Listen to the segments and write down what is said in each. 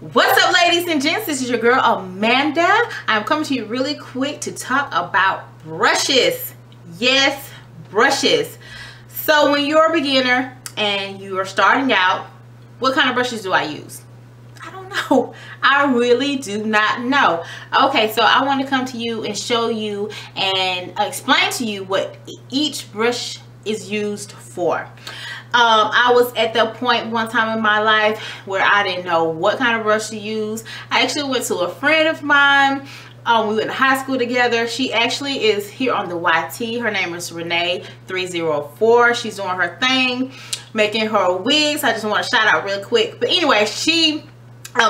What's up, ladies and gents? This is your girl Amanda. I'm coming to you really quick to talk about brushes. Yes, brushes. So when you're a beginner and you are starting out, what kind of brushes do I use? I don't know. I really do not know. Okay, so I want to come to you and show you and explain to you what each brush is used for. I was at the point one time in my life where I didn't know what kind of brush to use. I actually went to a friend of mine. We went to high school together. She actually is here on the YT. Her name is Renee304. She's doing her thing, making her wigs. I just want to shout out real quick. But anyway, she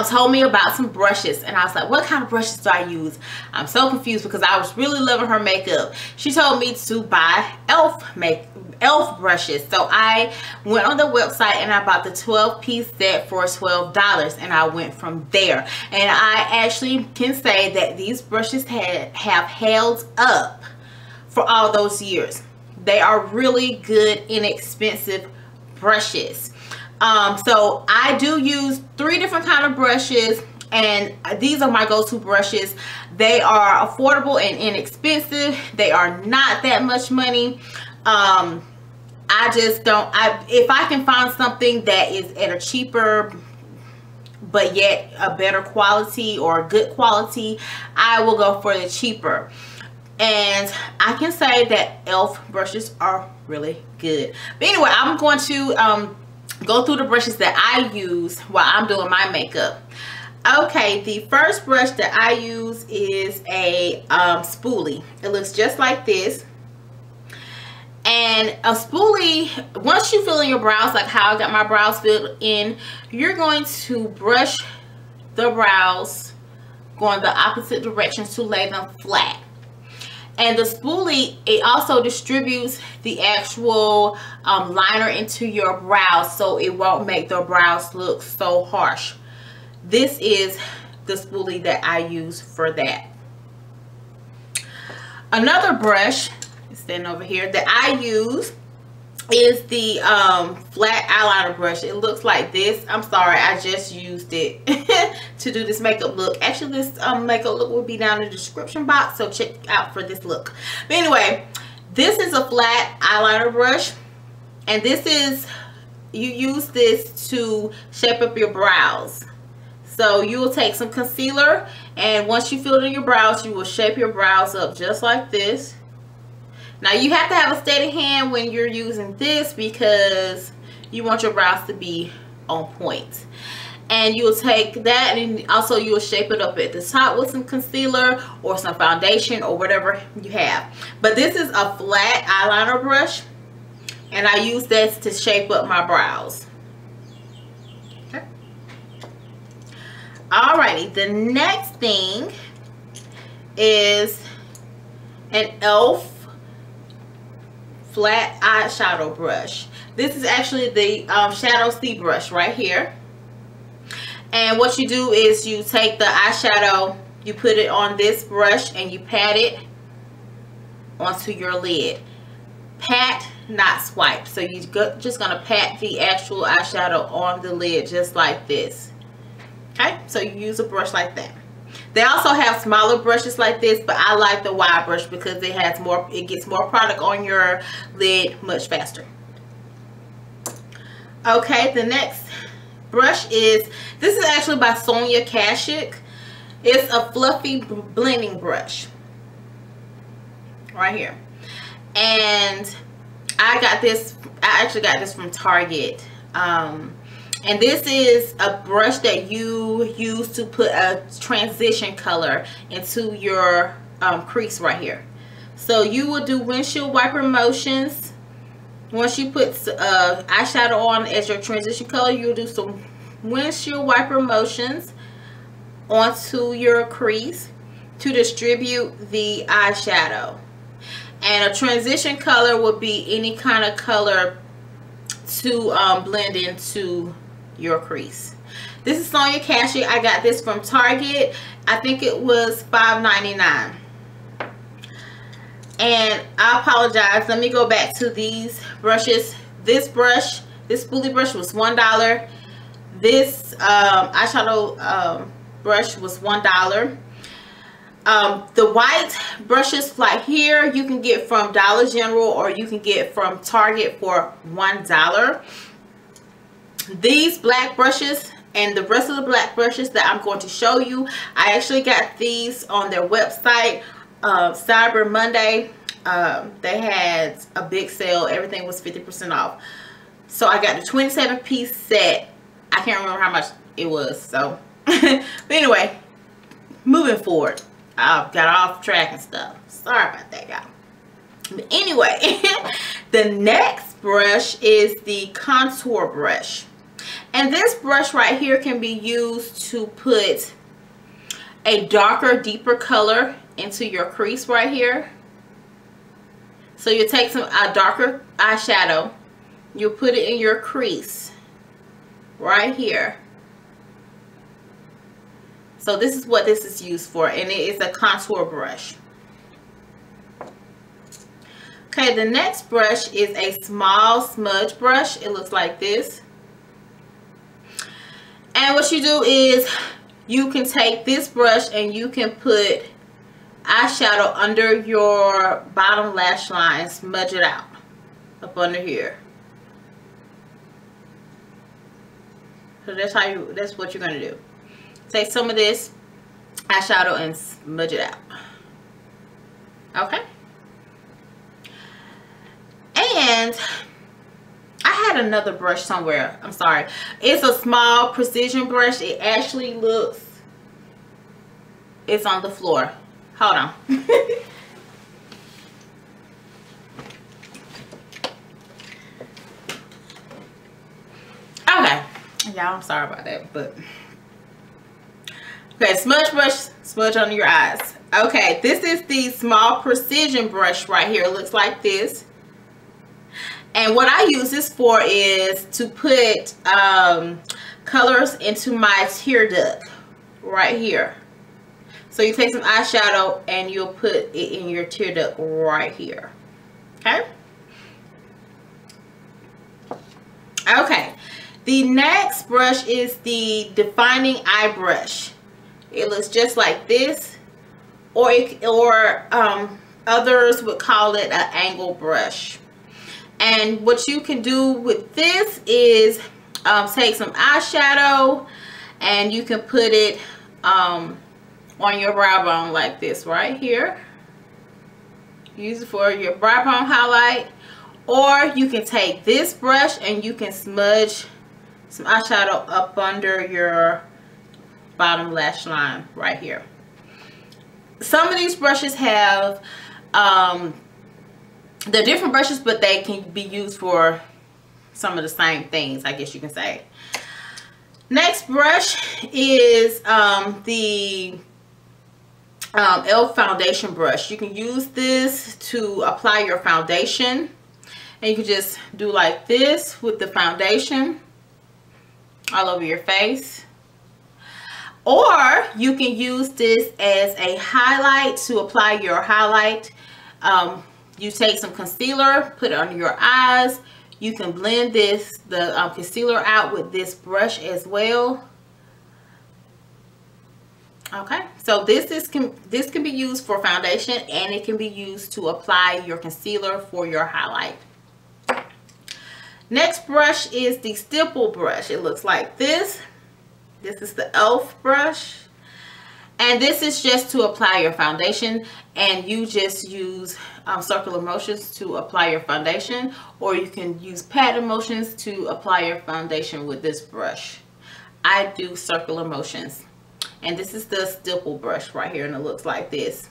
told me about some brushes, and I was like, what kind of brushes do I use? I'm so confused because I was really loving her makeup. She told me to buy e.l.f. brushes. So I went on the website and I bought the 12-piece set for $12, and I went from there. And I actually can say that these brushes have held up for all those years. They are really good, inexpensive brushes. So I do use 3 different kind of brushes, and these are my go-to brushes. They are affordable and inexpensive. They are not that much money. I just don't, if I can find something that is at a cheaper but yet a better quality or good quality, I will go for the cheaper. And I can say that e.l.f. brushes are really good. But anyway, I'm going to go through the brushes that I use while I'm doing my makeup. Okay, the first brush that I use is a spoolie. It looks just like this. And a spoolie, once you fill in your brows, like how I got my brows filled in, you're going to brush the brows going the opposite directions to lay them flat. And the spoolie, it also distributes the actual liner into your brows, so it won't make the brows look so harsh. This is the spoolie that I use for that. Another brush is standing over here that I use is the flat eyeliner brush. It looks like this. I'm sorry, I just used it to do this makeup look. Actually, this makeup look will be down in the description box, so check out for this look. But anyway, this is a flat eyeliner brush, and this is, you use this to shape up your brows. So you will take some concealer, and once you fill it in your brows, you will shape your brows up just like this. Now you have to have a steady hand when you're using this because you want your brows to be on point. And you will take that, and also you will shape it up at the top with some concealer or some foundation or whatever you have. But this is a flat eyeliner brush, and I use this to shape up my brows. Okay. Alrighty, the next thing is an e.l.f. flat eyeshadow brush. This is actually the Shadow C brush right here. And what you do is you take the eyeshadow, you put it on this brush, and you pat it onto your lid. Pat, not swipe. So you're just gonna pat the actual eyeshadow on the lid just like this. Okay, so you use a brush like that. They also have smaller brushes like this, but I like the wide brush because it has more, it gets more product on your lid much faster. Okay, the next brush is, this is actually by Sonia Kashuk. It's a fluffy blending brush right here. And I got this, I actually got this from Target. And this is a brush that you use to put a transition color into your crease right here. So you will do windshield wiper motions. Once you put eyeshadow on as your transition color, you'll do some windshield wiper motions onto your crease to distribute the eyeshadow. And a transition color would be any kind of color to blend into your crease. This is Sonia Kashuk. I got this from Target. I think it was $5.99. And I apologize, let me go back to these brushes. This brush, this spoolie brush was $1. This eyeshadow brush was $1. The white brushes like here you can get from Dollar General or you can get from Target for $1. These black brushes and the rest of the black brushes that I'm going to show you, I actually got these on their website. Cyber Monday, they had a big sale. Everything was 50% off. So I got the 27-piece set. I can't remember how much it was. So, but anyway, moving forward. I got off track and stuff. Sorry about that, y'all. But anyway, the next brush is the contour brush. And this brush right here can be used to put a darker, deeper color into your crease right here. So you take some darker eyeshadow, you put it in your crease right here. So this is what this is used for, and it is a contour brush. Okay, the next brush is a small smudge brush. It looks like this. And what you do is you can take this brush and you can put eyeshadow under your bottom lash line and smudge it out up under here. So that's what you're gonna do. Take some of this eyeshadow and smudge it out. Okay. And I had another brush somewhere. I'm sorry. It's a small precision brush. It actually looks, it's on the floor. Hold on. Okay. Y'all, I'm sorry about that, but okay, smudge brush, smudge under your eyes. Okay, this is the small precision brush right here. It looks like this. And what I use this for is to put colors into my tear duct right here. So you take some eyeshadow and you'll put it in your tear duct right here. Okay? Okay. The next brush is the defining eye brush. It looks just like this, or others would call it an angle brush. And what you can do with this is take some eyeshadow and you can put it on your brow bone like this right here. Use it for your brow bone highlight, or you can take this brush and you can smudge some eyeshadow up under your bottom lash line right here. Some of these brushes have they're different brushes, but they can be used for some of the same things, I guess you can say. Next brush is the e.l.f. foundation brush. You can use this to apply your foundation, and you can just do like this with the foundation all over your face. Or you can use this as a highlight to apply your highlight. You take some concealer, put it under your eyes. You can blend the concealer out with this brush as well. Okay, so this can be used for foundation, and it can be used to apply your concealer for your highlight. Next brush is the stipple brush. It looks like this. This is the e.l.f. brush, and this is just to apply your foundation, and you just use circular motions to apply your foundation, or you can use pattern motions to apply your foundation with this brush. I do circular motions, and this is the stipple brush right here, and it looks like this.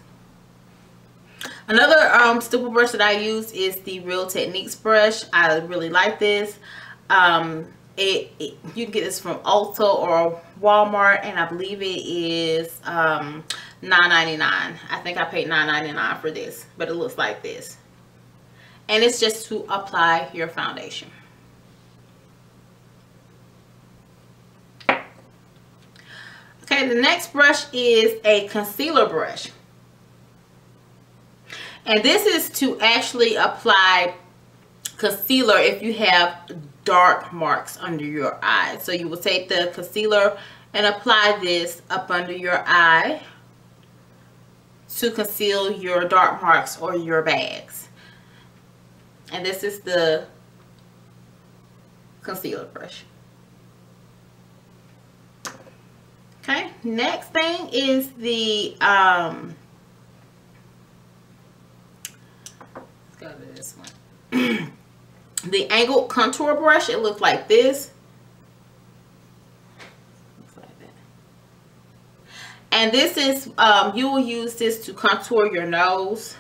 Another stipple brush that I use is the Real Techniques brush. I really like this. You can get this from Ulta or Walmart, and I believe it is $9.99. I think I paid $9.99 for this, but it looks like this, and it's just to apply your foundation. Okay, the next brush is a concealer brush, and this is to actually apply concealer if you have dark marks under your eye. So you will take the concealer and apply this up under your eye to conceal your dark marks or your bags. And this is the concealer brush. Okay, next thing is the let's go to this one. The angled contour brush. It looks like this. Looks like that. And this is you will use this to contour your nose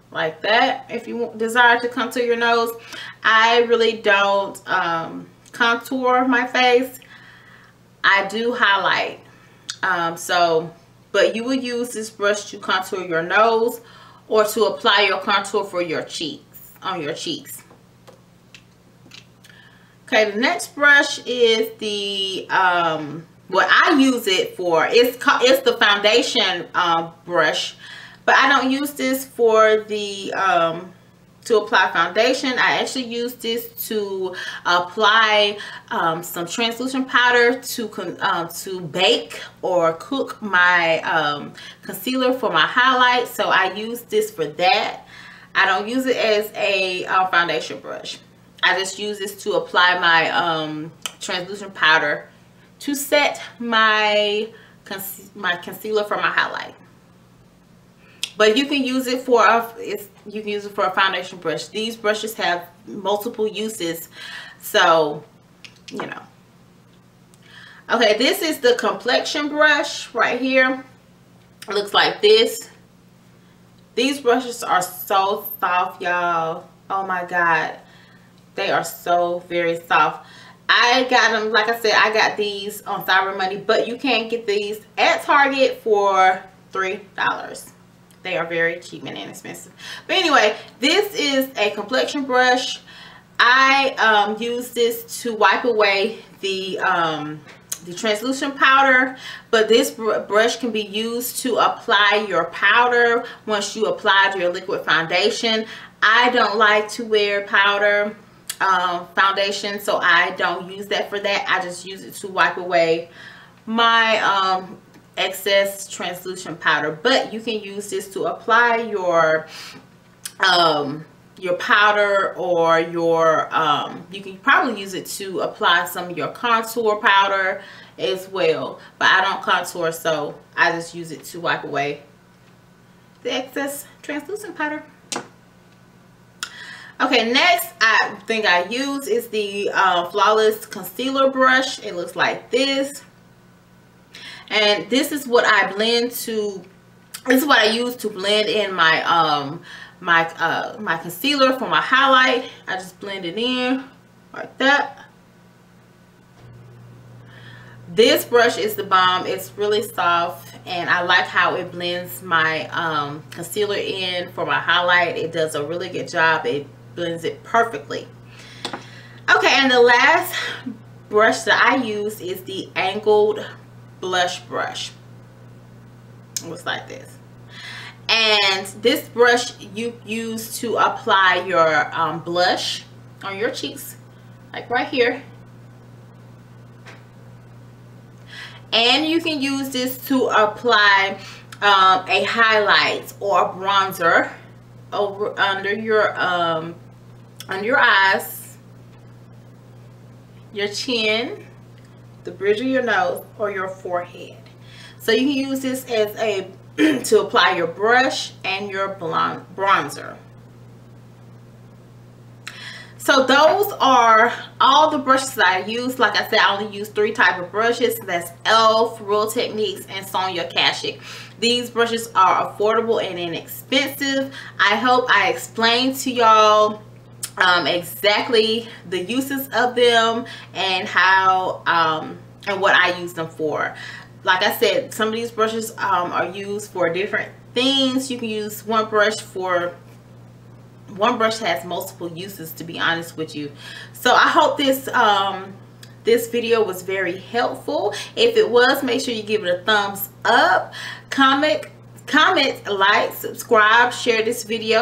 like that if you desire to contour your nose. I really don't contour my face. I do highlight, but you will use this brush to contour your nose or to apply your contour for your cheeks, on your cheeks. Okay, the next brush is the what I use it for. It's the foundation brush, but I don't use this for the to apply foundation. I actually use this to apply some translucent powder to bake or cook my concealer for my highlight. So I use this for that. I don't use it as a foundation brush. I just use this to apply my translucent powder to set my concealer for my highlight. But you can use it for a foundation brush. These brushes have multiple uses, so you know. Okay, this is the complexion brush right here. It looks like this. These brushes are so soft, y'all. Oh my god, they are so very soft. I got them, like I said, I got these on Cyber Money, but you can get these at Target for $3. They are very cheap and inexpensive. But anyway, this is a complexion brush. I use this to wipe away the translucent powder, but this brush can be used to apply your powder once you applied your liquid foundation. I don't like to wear powder foundation, so I don't use that for that. I just use it to wipe away my excess translucent powder. But you can use this to apply your powder, or your you can probably use it to apply some of your contour powder as well, but I don't contour, so I just use it to wipe away the excess translucent powder. Okay, next thing I use is the Flawless Concealer Brush. It looks like this. And this is what I blend to, this is what I use to blend in my my concealer for my highlight. I just blend it in like that. This brush is the bomb. It's really soft, and I like how it blends my concealer in for my highlight. It does a really good job. It blends it perfectly. Okay, and the last brush that I use is the angled blush brush. It looks like this. And this brush you use to apply your blush on your cheeks, like right here. And you can use this to apply a highlight or a bronzer over under your eyes, your chin, the bridge of your nose, or your forehead. So you can use this as a to apply your brush and your bronzer. So those are all the brushes that I use. Like I said, I only use 3 types of brushes. That's e.l.f, Real Techniques, and Sonia Kashuk. These brushes are affordable and inexpensive. I hope I explained to y'all exactly the uses of them and how and what I use them for. Like I said, some of these brushes are used for different things. You can use one brush for, one brush has multiple uses, to be honest with you. So I hope this this video was very helpful. If it was, make sure you give it a thumbs up, comment, like, subscribe, share this video.